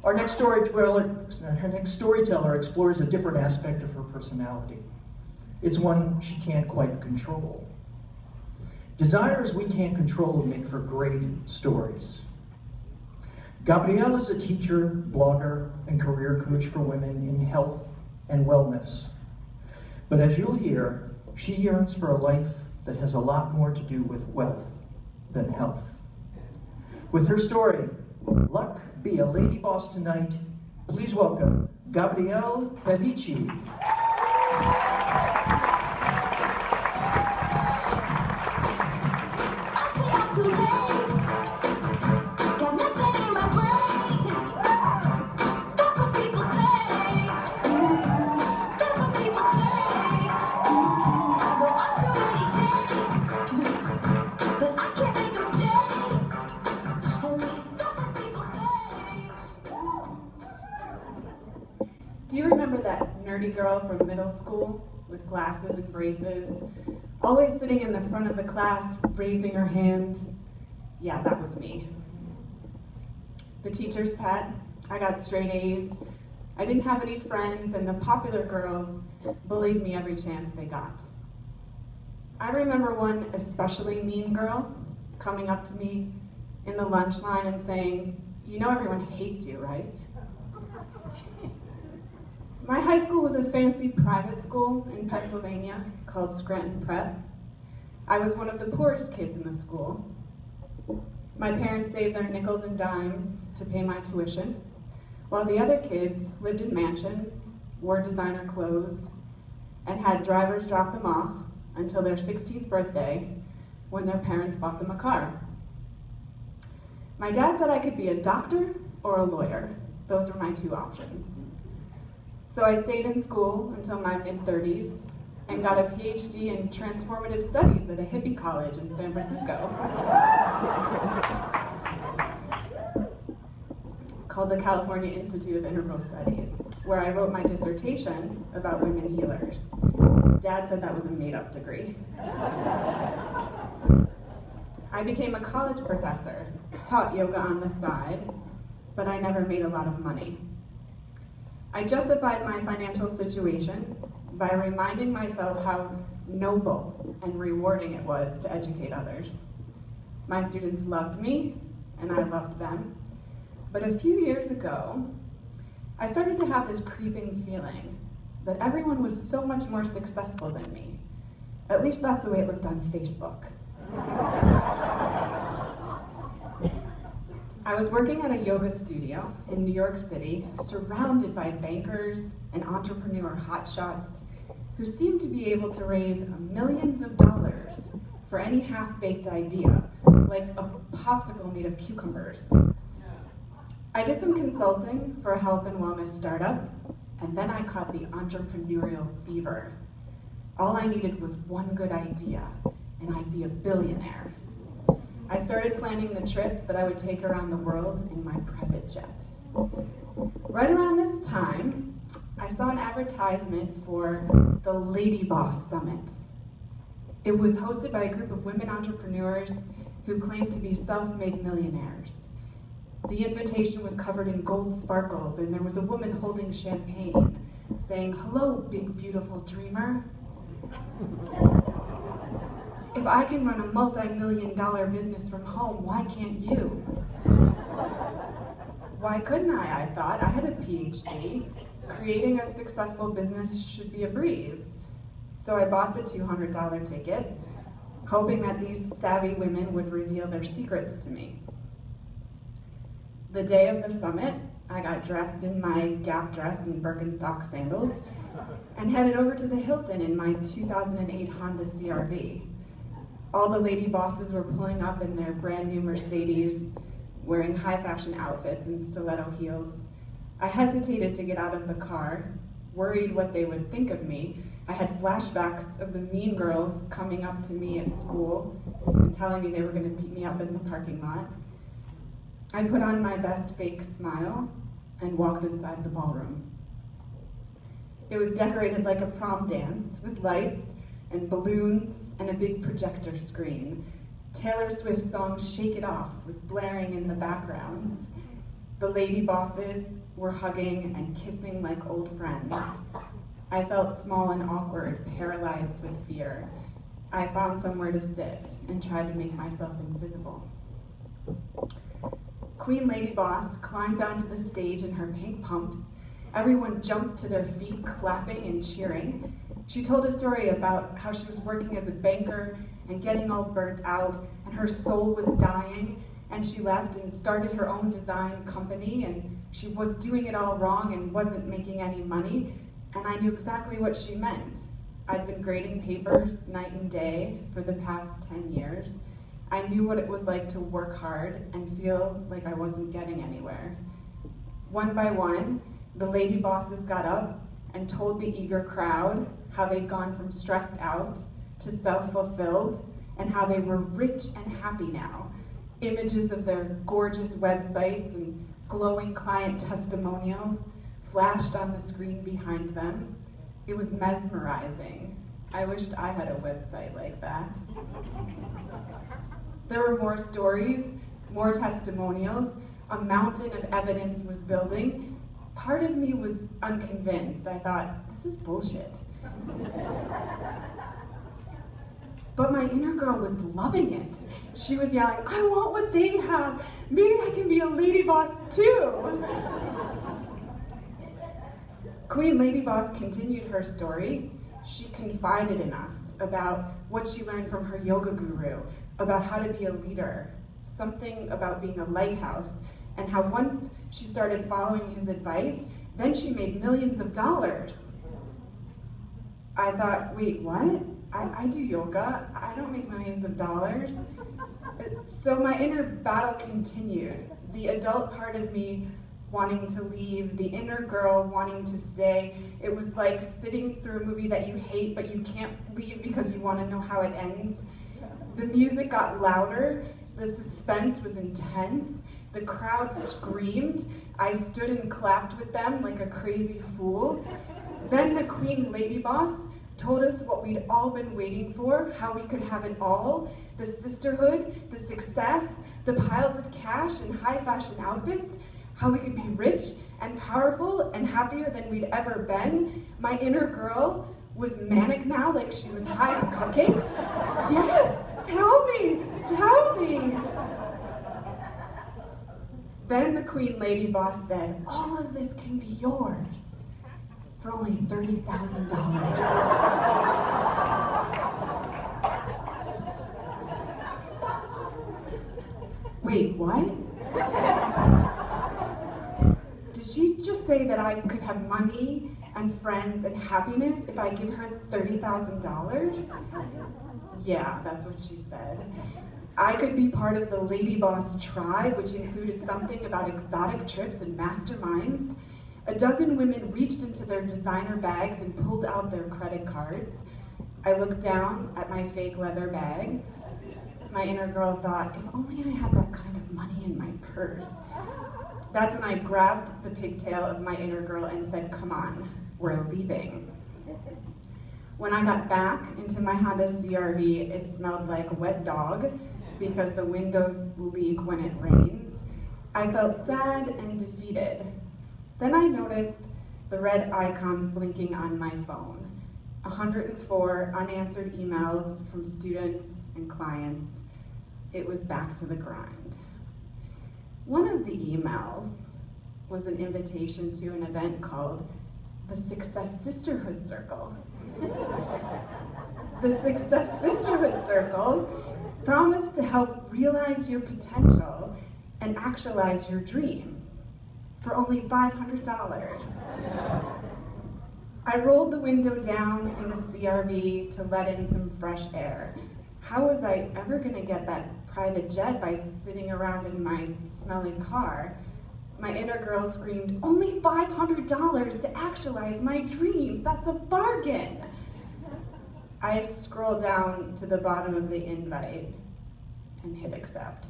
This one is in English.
Our next storyteller explores a different aspect of her personality. It's one she can't quite control. Desires we can't control make for great stories. Gabrielle is a teacher, blogger, and career coach for women in health and wellness. But as you'll hear, she yearns for a life that has a lot more to do with wealth than health. With her story, Luck, Be a Lady Boss Tonight, please welcome Gabrielle Pelicci. Do you remember that nerdy girl from middle school with glasses and braces, always sitting in the front of the class, raising her hand? Yeah, that was me. The teacher's pet, I got straight A's, I didn't have any friends, and the popular girls bullied me every chance they got. I remember one especially mean girl coming up to me in the lunch line and saying, "You know everyone hates you, right?" My high school was a fancy private school in Pennsylvania called Scranton Prep. I was one of the poorest kids in the school. My parents saved their nickels and dimes to pay my tuition, while the other kids lived in mansions, wore designer clothes, and had drivers drop them off until their 16th birthday when their parents bought them a car. My dad said I could be a doctor or a lawyer. Those were my two options. So I stayed in school until my mid-30s and got a PhD in transformative studies at a hippie college in San Francisco called the California Institute of Integral Studies, where I wrote my dissertation about women healers. Dad said that was a made-up degree. I became a college professor, taught yoga on the side, but I never made a lot of money. I justified my financial situation by reminding myself how noble and rewarding it was to educate others. My students loved me, and I loved them. But a few years ago, I started to have this creeping feeling that everyone was so much more successful than me. At least that's the way it looked on Facebook. I was working at a yoga studio in New York City, surrounded by bankers and entrepreneur hotshots who seemed to be able to raise millions of dollars for any half-baked idea, like a popsicle made of cucumbers. I did some consulting for a health and wellness startup, and then I caught the entrepreneurial fever. All I needed was one good idea, and I'd be a billionaire. I started planning the trips that I would take around the world in my private jet. Right around this time, I saw an advertisement for the Lady Boss Summit. It was hosted by a group of women entrepreneurs who claimed to be self-made millionaires. The invitation was covered in gold sparkles, and there was a woman holding champagne, saying, "Hello, big, beautiful dreamer. If I can run a multi-million-dollar business from home, why can't you?" Why couldn't I thought. I had a PhD. Creating a successful business should be a breeze. So I bought the $200 ticket, hoping that these savvy women would reveal their secrets to me. The day of the summit, I got dressed in my Gap dress and Birkenstock sandals and headed over to the Hilton in my 2008 Honda CR-V. All the lady bosses were pulling up in their brand new Mercedes, wearing high fashion outfits and stiletto heels. I hesitated to get out of the car, worried what they would think of me. I had flashbacks of the mean girls coming up to me at school and telling me they were going to beat me up in the parking lot. I put on my best fake smile and walked inside the ballroom. It was decorated like a prom dance with lights and balloons and a big projector screen. Taylor Swift's song "Shake It Off" was blaring in the background. The lady bosses were hugging and kissing like old friends. I felt small and awkward, paralyzed with fear. I found somewhere to sit and tried to make myself invisible. Queen Lady Boss climbed onto the stage in her pink pumps. Everyone jumped to their feet, clapping and cheering. She told a story about how she was working as a banker and getting all burnt out, and her soul was dying, and she left and started her own design company, and she was doing it all wrong and wasn't making any money, and I knew exactly what she meant. I'd been grading papers night and day for the past 10 years. I knew what it was like to work hard and feel like I wasn't getting anywhere. One by one, the lady bosses got up and told the eager crowd how they'd gone from stressed out to self-fulfilled and how they were rich and happy now. Images of their gorgeous websites and glowing client testimonials flashed on the screen behind them. It was mesmerizing. I wished I had a website like that. There were more stories, more testimonials. A mountain of evidence was building. Part of me was unconvinced. I thought, this is bullshit. But my inner girl was loving it. She was yelling, I want what they have. Maybe I can be a lady boss too. Queen Lady Boss continued her story. She confided in us about what she learned from her yoga guru, about how to be a leader, something about being a lighthouse, and how once she started following his advice, then she made millions of dollars. I thought, wait, what? I do yoga. I don't make millions of dollars. So my inner battle continued. The adult part of me wanting to leave, the inner girl wanting to stay. It was like sitting through a movie that you hate, but you can't leave because you want to know how it ends. The music got louder. The suspense was intense. The crowd screamed. I stood and clapped with them like a crazy fool. Then the Queen Lady Boss told us what we'd all been waiting for, how we could have it all, the sisterhood, the success, the piles of cash and high fashion outfits, how we could be rich and powerful and happier than we'd ever been. My inner girl was manic now, like she was high on cupcakes. Yes, tell me, tell me. Then the Queen Lady Boss said, all of this can be yours for only $30,000. Wait, what? Did she just say that I could have money and friends and happiness if I give her $30,000? Yeah, that's what she said. I could be part of the Lady Boss tribe, which included something about exotic trips and masterminds. A dozen women reached into their designer bags and pulled out their credit cards. I looked down at my fake leather bag. My inner girl thought, if only I had that kind of money in my purse. That's when I grabbed the pigtail of my inner girl and said, come on, we're leaving. When I got back into my Honda CR-V, it smelled like a wet dog because the windows leak when it rains. I felt sad and defeated. Then I noticed the red icon blinking on my phone. 104 unanswered emails from students and clients. It was back to the grind. One of the emails was an invitation to an event called the Success Sisterhood Circle. The Success Sisterhood Circle promised to help realize your potential and actualize your dreams for only $500. I rolled the window down in the CR-V to let in some fresh air. How was I ever going to get that private jet by sitting around in my smelly car? My inner girl screamed, only $500 to actualize my dreams. That's a bargain. I scrolled down to the bottom of the invite and hit accept.